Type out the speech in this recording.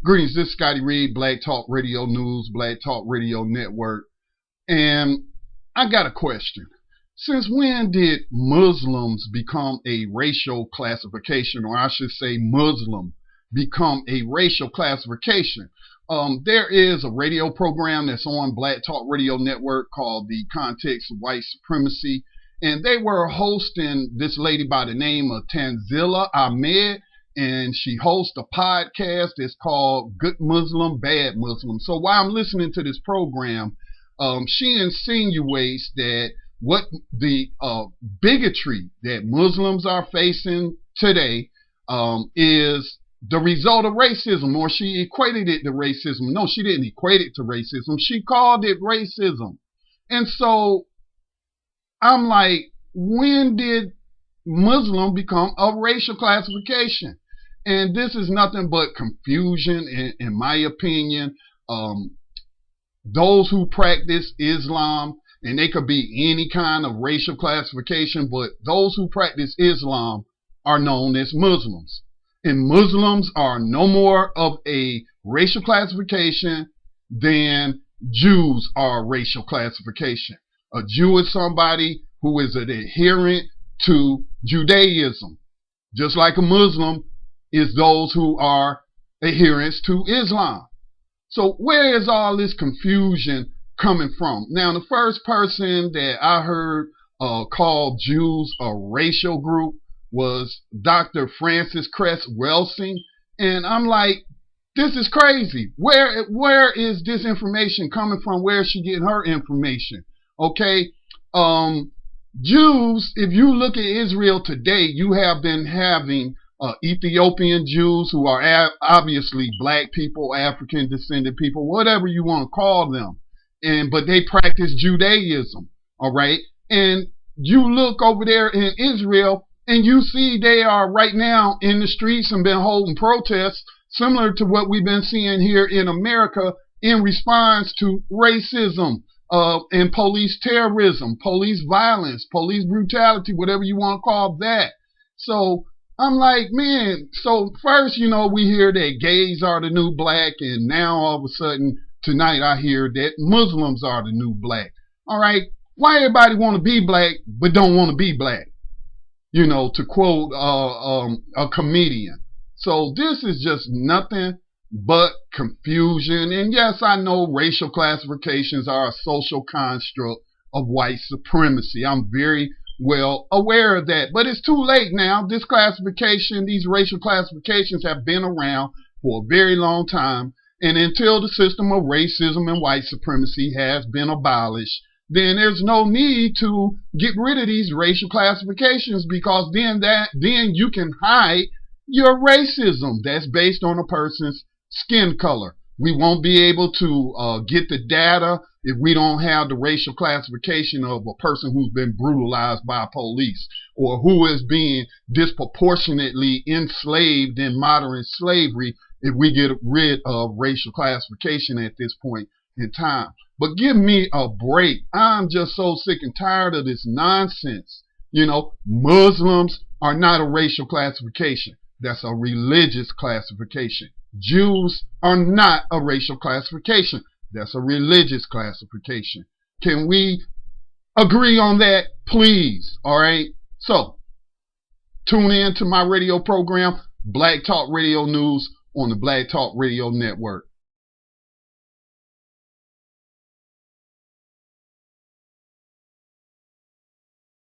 Greetings, this is Scotty Reed, Black Talk Radio News, Black Talk Radio Network. And I got a question. Since when did Muslims become a racial classification, or I should say Muslim become a racial classification? There is a radio program that's on Black Talk Radio Network called The Context of White Supremacy. And they were hosting this lady by the name of Tanzila Ahmed. And she hosts a podcast that's called Good Muslim, Bad Muslim. So while I'm listening to this program, she insinuates that what the bigotry that Muslims are facing today is the result of racism, or she equated it to racism. No, she didn't equate it to racism. She called it racism. And so I'm like, when did Muslim become a racial classification? And this is nothing but confusion, in my opinion. Those who practice Islam, and they could be any kind of racial classification, but those who practice Islam are known as Muslims. And Muslims are no more of a racial classification than Jews are a racial classification. A Jew is somebody who is an adherent to Judaism, just like a Muslim is those who are adherents to Islam. So where is all this confusion coming from? Now, the first person that I heard call Jews a racial group was Dr. Frances Cress Welsing. And I'm like, this is crazy. Where is this information coming from? Where is she getting her information? Okay. Jews, if you look at Israel today, you have been having Ethiopian Jews who are obviously black people, African descended people, whatever you want to call them. But they practice Judaism. All right. And you look over there in Israel and you see they are right now in the streets and been holding protests similar to what we've been seeing here in America in response to racism and police terrorism, police violence, police brutality, whatever you want to call that. So I'm like, man, so first, we hear that gays are the new black, and now all of a sudden tonight I hear that Muslims are the new black. All right, why everybody want to be black but don't want to be black? To quote a comedian. So this is just nothing but confusion. And yes, I know racial classifications are a social construct of white supremacy. I'm very well aware of that, but it's too late now. This classification, these racial classifications have been around for a very long time, and until the system of racism and white supremacy has been abolished, then there's no need to get rid of these racial classifications, because then you can hide your racism that's based on a person's skin color. We won't be able to get the data if we don't have the racial classification of a person who's been brutalized by police, or who is being disproportionately enslaved in modern slavery, if we get rid of racial classification at this point in time. But give me a break. I'm just so sick and tired of this nonsense. Muslims are not a racial classification. That's a religious classification. Jews are not a racial classification. That's a religious classification. Can we agree on that, please? All right. So tune in to my radio program, Black Talk Radio News, on the Black Talk Radio Network.